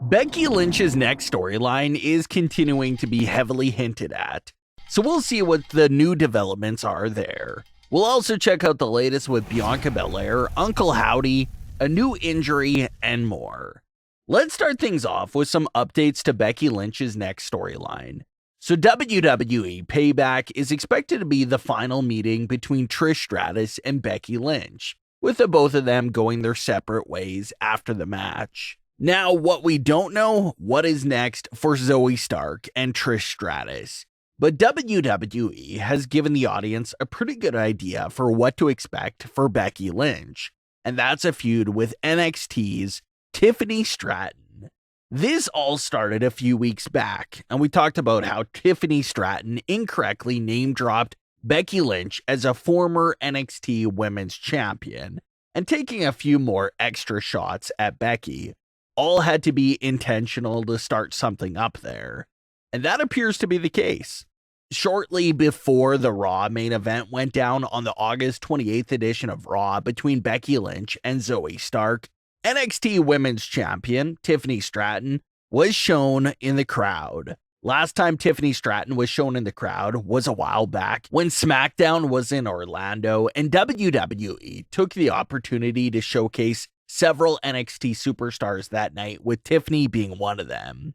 Becky Lynch's next storyline is continuing to be heavily hinted at, so we'll see what the new developments are there. We'll also check out the latest with Bianca Belair, Uncle Howdy, a new injury, and more. Let's start things off with some updates to Becky Lynch's next storyline. So WWE Payback is expected to be the final meeting between Trish Stratus and Becky Lynch, with the both of them going their separate ways after the match. Now, what we don't know, what is next for Zoe Stark and Trish Stratus, but WWE has given the audience a pretty good idea for what to expect for Becky Lynch, and that's a feud with NXT's Tiffany Stratton. This all started a few weeks back, and we talked about how Tiffany Stratton incorrectly name-dropped Becky Lynch as a former NXT Women's Champion, and taking a few more extra shots at Becky. All had to be intentional to start something up there, and that appears to be the case. Shortly before the Raw main event went down on the August 28th edition of Raw between Becky Lynch and Zoe Stark, NXT Women's Champion Tiffany Stratton was shown in the crowd. Last time Tiffany Stratton was shown in the crowd was a while back when SmackDown was in Orlando, and WWE took the opportunity to showcase several NXT superstars that night, with Tiffany being one of them.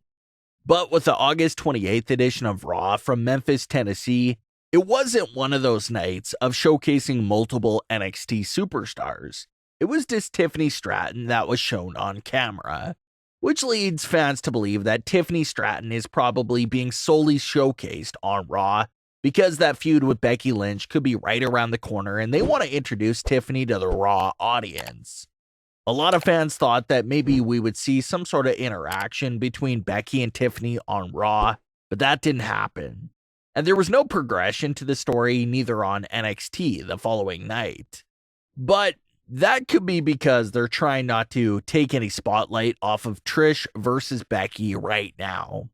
But with the August 28th edition of Raw from Memphis, Tennessee, it wasn't one of those nights of showcasing multiple NXT superstars. It was just Tiffany Stratton that was shown on camera, which leads fans to believe that Tiffany Stratton is probably being solely showcased on Raw because that feud with Becky Lynch could be right around the corner and they want to introduce Tiffany to the Raw audience. A lot of fans thought that maybe we would see some sort of interaction between Becky and Tiffany on Raw, but that didn't happen. And there was no progression to the story, neither on NXT the following night. But that could be because they're trying not to take any spotlight off of Trish versus Becky right now.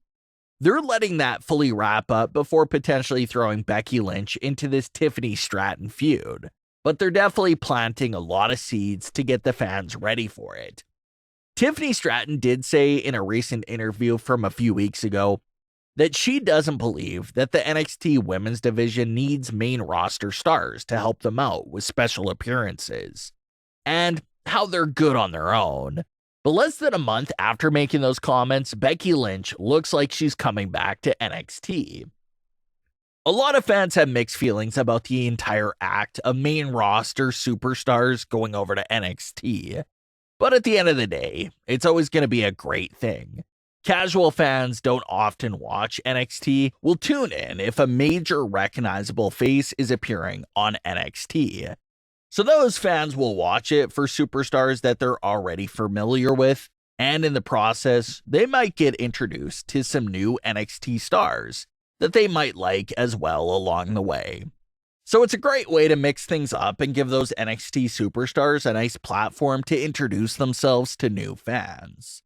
They're letting that fully wrap up before potentially throwing Becky Lynch into this Tiffany Stratton feud. But they're definitely planting a lot of seeds to get the fans ready for it. Tiffany Stratton did say in a recent interview from a few weeks ago that she doesn't believe that the NXT women's division needs main roster stars to help them out with special appearances, and how they're good on their own. But less than a month after making those comments, Becky Lynch looks like she's coming back to NXT. A lot of fans have mixed feelings about the entire act of main roster superstars going over to NXT. But at the end of the day, it's always going to be a great thing. Casual fans don't often watch NXT, will tune in if a major recognizable face is appearing on NXT. So those fans will watch it for superstars that they're already familiar with, and in the process, they might get introduced to some new NXT stars that they might like as well along the way. So it's a great way to mix things up and give those NXT superstars a nice platform to introduce themselves to new fans.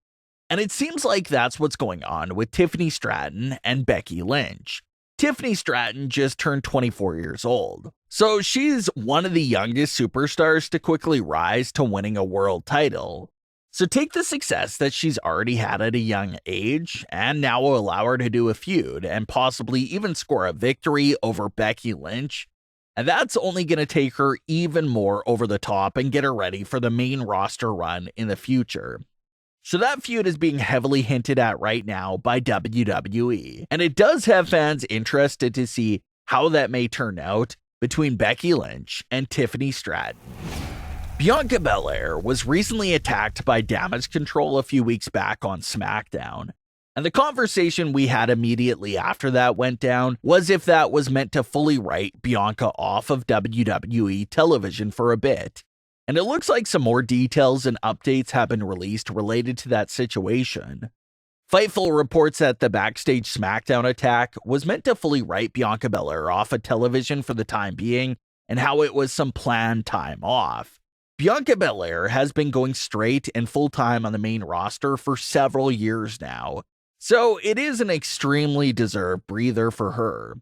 And it seems like that's what's going on with Tiffany Stratton and Becky Lynch. Tiffany Stratton just turned 24 years old, so she's one of the youngest superstars to quickly rise to winning a world title. So take the success that she's already had at a young age, and now will allow her to do a feud and possibly even score a victory over Becky Lynch. And that's only going to take her even more over the top and get her ready for the main roster run in the future. So that feud is being heavily hinted at right now by WWE. And it does have fans interested to see how that may turn out between Becky Lynch and Tiffany Stratton. Bianca Belair was recently attacked by Damage Control a few weeks back on SmackDown, and the conversation we had immediately after that went down was if that was meant to fully write Bianca off of WWE television for a bit. And it looks like some more details and updates have been released related to that situation. Fightful reports that the backstage SmackDown attack was meant to fully write Bianca Belair off of television for the time being, and how it was some planned time off. Bianca Belair has been going straight and full-time on the main roster for several years now, so it is an extremely deserved breather for her.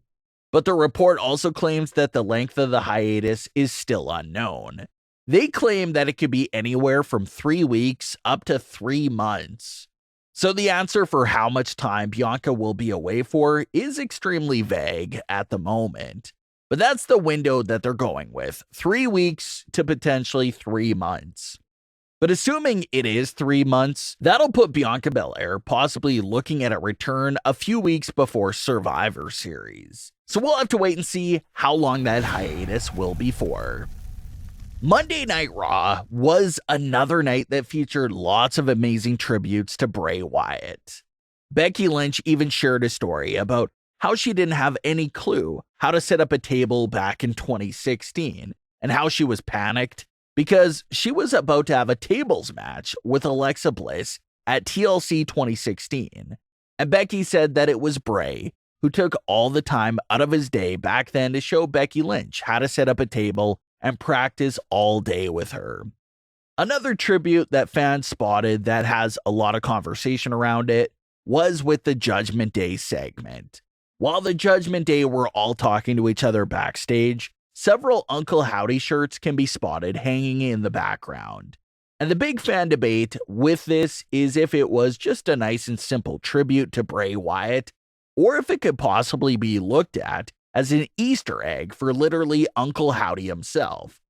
But the report also claims that the length of the hiatus is still unknown. They claim that it could be anywhere from 3 weeks up to 3 months. So the answer for how much time Bianca will be away for is extremely vague at the moment. But that's the window that they're going with, 3 weeks to potentially 3 months. But assuming it is 3 months, that'll put Bianca Belair possibly looking at a return a few weeks before Survivor Series. So we'll have to wait and see how long that hiatus will be for. Monday Night Raw was another night that featured lots of amazing tributes to Bray Wyatt. Becky Lynch even shared a story about how she didn't have any clue how to set up a table back in 2016, and how she was panicked because she was about to have a tables match with Alexa Bliss at TLC 2016. And Becky said that it was Bray who took all the time out of his day back then to show Becky Lynch how to set up a table and practice all day with her. Another tribute that fans spotted that has a lot of conversation around it was with the Judgment Day segment. While the Judgment Day were all talking to each other backstage, several Uncle Howdy shirts can be spotted hanging in the background. And the big fan debate with this is if it was just a nice and simple tribute to Bray Wyatt, or if it could possibly be looked at as an Easter egg for literally Uncle Howdy himself.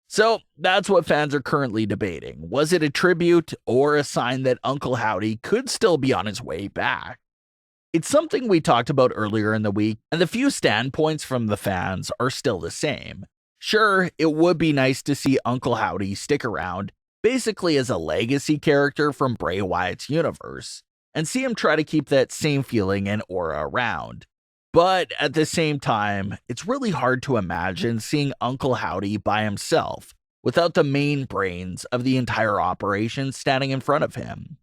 So that's what fans are currently debating. Was it a tribute or a sign that Uncle Howdy could still be on his way back? It's something we talked about earlier in the week, and the few standpoints from the fans are still the same. Sure, it would be nice to see Uncle Howdy stick around, basically as a legacy character from Bray Wyatt's universe, and see him try to keep that same feeling and aura around. But at the same time, it's really hard to imagine seeing Uncle Howdy by himself without the main brains of the entire operation standing in front of him.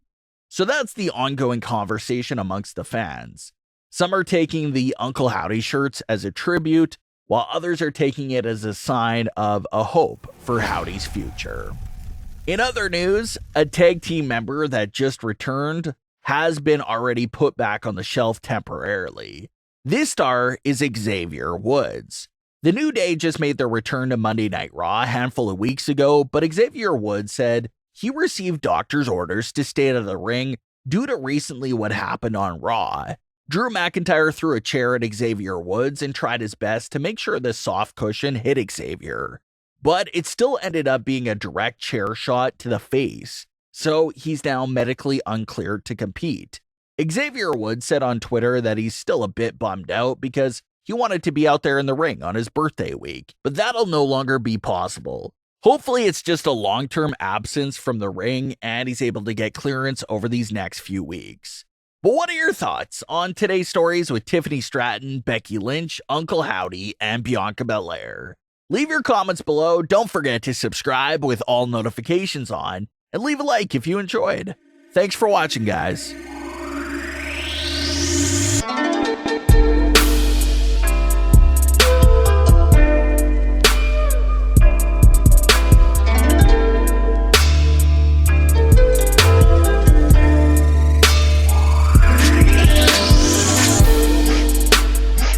So that's the ongoing conversation amongst the fans. Some are taking the Uncle Howdy shirts as a tribute, while others are taking it as a sign of a hope for Howdy's future. In other news, a tag team member that just returned has been already put back on the shelf temporarily. This star is Xavier Woods. The New Day just made their return to Monday Night Raw a handful of weeks ago, but Xavier Woods said he received doctor's orders to stay out of the ring due to recently what happened on Raw. Drew McIntyre threw a chair at Xavier Woods and tried his best to make sure the soft cushion hit Xavier, but it still ended up being a direct chair shot to the face, so he's now medically uncleared to compete. Xavier Woods said on Twitter that he's still a bit bummed out because he wanted to be out there in the ring on his birthday week, but that'll no longer be possible. Hopefully it's just a long-term absence from the ring and he's able to get clearance over these next few weeks. But what are your thoughts on today's stories with Tiffany Stratton, Becky Lynch, Uncle Howdy, and Bianca Belair? Leave your comments below, don't forget to subscribe with all notifications on, and leave a like if you enjoyed. Thanks for watching, guys.